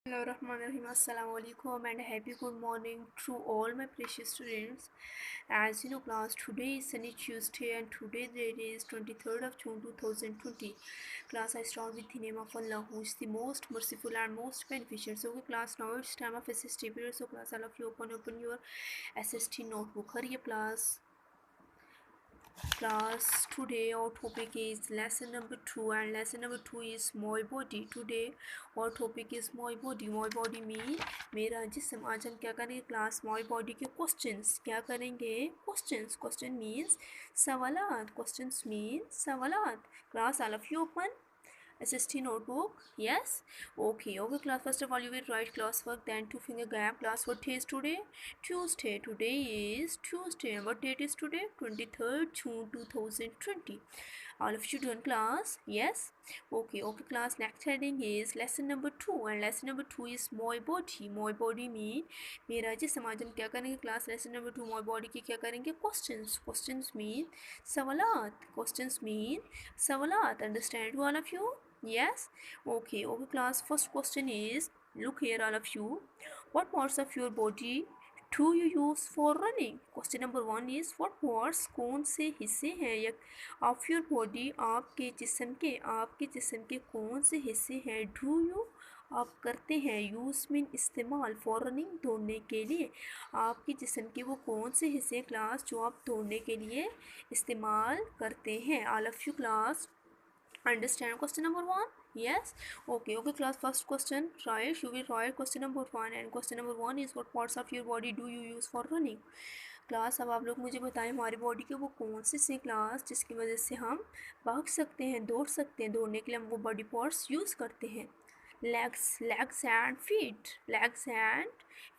Assalamualaikum and happy good morning to all my precious students. As you know class, today is sunny Tuesday and today date is 23rd of June 2020. Class, I start with the name of Allah who is the most merciful and most beneficent. So class, now it's time of SST period. So class, all of you open your SST notebook. Hurry up class. Class, today our topic is lesson number 2 and lesson number 2 is my body. Today our topic is my body. My body mean मेरा जिस्म. आज हम क्या करेंगे class? my body के questions. क्या करेंगे? questions. question means सवालात. questions means सवालात. class, all of you open SST notebook. Yes. Okay class, first of all you will write classwork, then 2 finger gap. Class, what day is today? Tuesday. Today is Tuesday. And what date is today? 23rd June 2020. All of you done class? Yes. Okay class, next heading is lesson number 2 and lesson number 2 is my body. My body mean मेरा जिस्म. आज हम क्या करेंगे class? lesson number 2 my body की क्या करेंगे? questions. questions mean सवालात. questions mean सवालात. understand all of you? Yes. Okay class, first question is, look here all of you, what parts of your body do you use for running? question number 1 is, what parts, कौन से हिस्से हैं या of your body, आपके जिस्म के कौन से हिस्से हैं do you आप करते हैं, यूज़ मीन इस्तेमाल, फॉर रनिंग दौड़ने के लिए. आपके जिस्म के वो कौन से हिस्से क्लास जो आप दौड़ने के लिए इस्तेमाल करते हैं? All of you class understand question number 1? Yes. Okay class, first question, right, you will write question number 1 and question number 1 is, what parts of your body do you use for running? Class, अब आप लोग मुझे बताएं हमारी body के वो कौन से क्लास जिसकी वजह से हम भाग सकते हैं, दौड़ सकते हैं. दौड़ने के लिए हम वो बॉडी पार्ट्स यूज़ करते हैं. legs and feet. legs and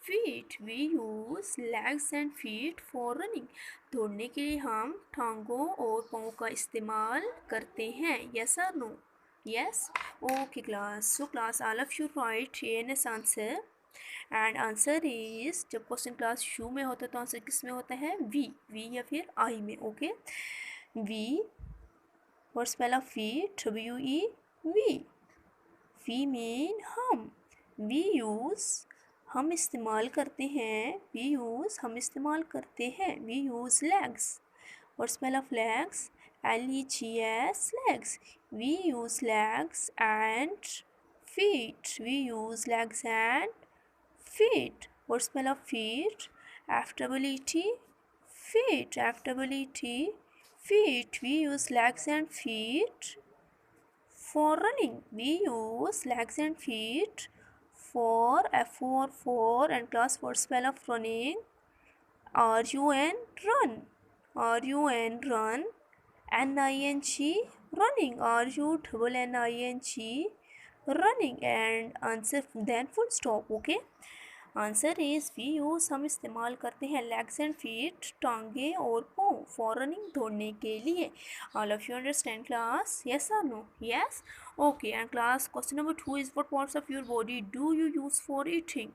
feet, we use legs and feet for running. दौड़ने के लिए हम टांगों और पाँव का इस्तेमाल करते हैं. yes or no? yes. okay class, so class, all of you write ANS answer and answer is, जब क्वेश्चन क्लास यू में होता है तो आंसर किस में होता है? वी या फिर आई में. ओके वी, और spell of we, WE, we. We mean हम. वी यूज़ हम इस्तेमाल करते हैं. वी यूज़ हम इस्तेमाल करते हैं. वी यूज़ लेग्स, और spell of legs, LEGS, legs. We use legs and feet. we use legs and feet. or spell of feet? FEET, feet. feet. we use legs and feet for running. we use legs and feet for for and class, for spell of running, RUN, run. RUN, run. NING, running. RUNNING, running. and answer then full stop. okay answer is, we use हम इस्तेमाल करते हैं legs and feet, टांगे और पाँव, for running दौड़ने के लिए. All of you understand class? Yes और no? Yes. Okay and class, question number 2 is, what parts of your body do you use for eating?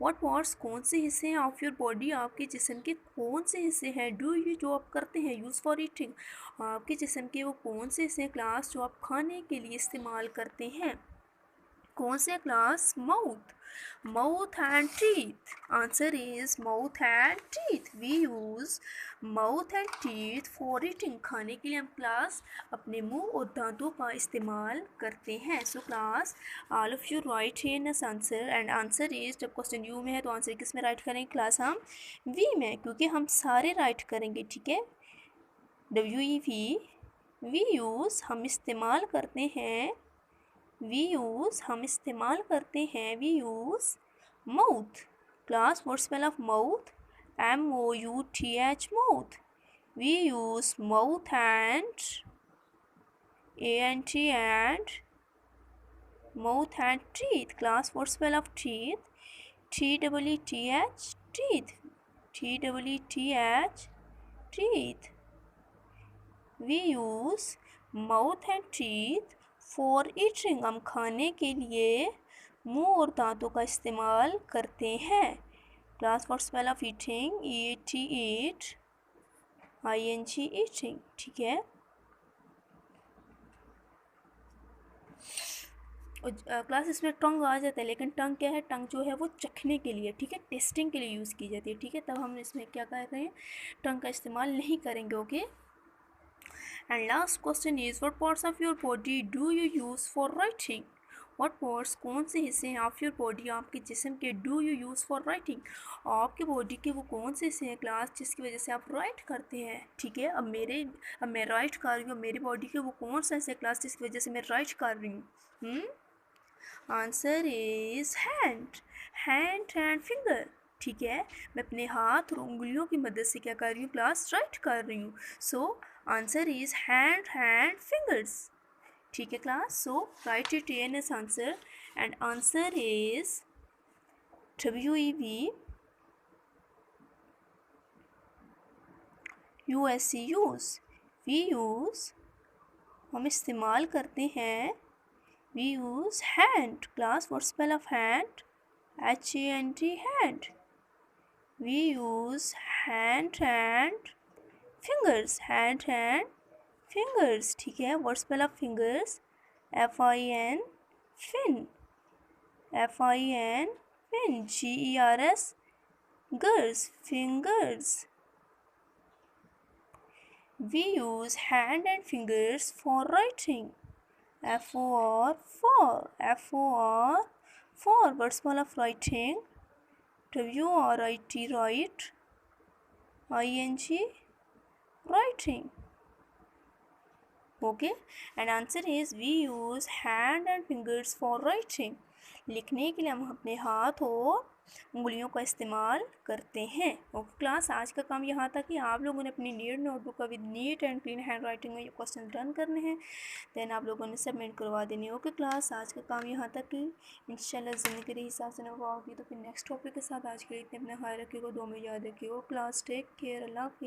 What parts, कौन से हिस्से हैं, ऑफ योर बॉडी आपके जिस्म के कौन से हिस्से हैं, डू यू जो आप करते हैं, यूज़ फॉर ईटिंग आपके जिस्म के वो कौन से हिस्से हैं क्लास जो आप खाने के लिए इस्तेमाल करते हैं? कौन से class? Mouth. Mouth and teeth. Answer is mouth and teeth. We use mouth and teeth for eating. खाने के लिए हम क्लास अपने मुंह और दांतों का इस्तेमाल करते हैं. So class, all of you right in as answer and answer is, जब क्वेश्चन यू में है तो आंसर किस में राइट करेंगे क्लास? हम वी में, क्योंकि हम सारे राइट करेंगे. ठीक है, WEV. वी यूज़ हम इस्तेमाल करते हैं. वी यूज़ हम इस्तेमाल करते हैं. We use mouth. Class, what spell of mouth? MOUTH, mouth. We use mouth and ANT and mouth and teeth. class, what spell of teeth? TEETH, teeth. TEETH, teeth. we use mouth and teeth for eating. हम खाने के लिए मुंह और दांतों का इस्तेमाल करते हैं. Class, what spell of eating? EAT, eat. ING, eating. ठीक है. क्लास इसमें टंग आ जाता है, लेकिन टंग क्या है, टंग जो है वो चखने के लिए, ठीक है, टेस्टिंग के लिए यूज़ की जाती है, ठीक है, तब हम इसमें क्या कर रहे हैं, टंग का इस्तेमाल नहीं करेंगे, okay. And last question is what parts of your body do you use for writing. What parts, कौन से हिस्से हैं ऑफ योर बॉडी, आपके जिस्म के, do you use for writing, आपके बॉडी के वो कौन से हिस्से हैं क्लास जिसकी वजह से आप राइट करते हैं, ठीक है। अब मैं राइट कर रही हूँ, मेरी बॉडी के वो कौन सा हिस्से क्लास जिसकी वजह से मैं राइट कर रही हूँ। Answer is hand, hand and finger, ठीक है, मैं अपने हाथ और उंगलियों की मदद से क्या कर रही हूँ, क्लास राइट कर रही हूँ। So answer is hand and fingers, ठीक है class. So write it in as answer, and answer is WEV USE use, we use, हम इस्तेमाल करते हैं, we use hand, class what's spell of hand, HAND, hand, we use hand and fingers, hand and fingers, ठीक है, what's spell of fingers, FIN, fin, FIN, fin, GERS, gers, fingers. We use hand and fingers for writing. FOR, for, FOR, for, what's spell of writing, WRIT, write, ING, writing, okay, and answer is we use hand and fingers for writing, लिखने के लिए हम अपने हाथ और उंगलियों का इस्तेमाल करते हैं। ओके क्लास, आज का काम यहाँ तक कि आप लोगों ने अपनी नीट नोटबुक का with neat and clean hand writing में ये क्वेश्चन डन करने हैं, देन आप लोगों ने सबमिट करवा देनी है। ओके क्लास, आज का काम यहाँ तक कि इंशाल्लाह ज़िंदगी के हिसाब से ना होगी तो फिर नेक्स्ट टॉपिक के साथ आज के लिए इतने अपना ख्याल रखिएगा, दो में याद रखिएगा। क्लास टेक केयर, अल्लाह हाफ़िज़।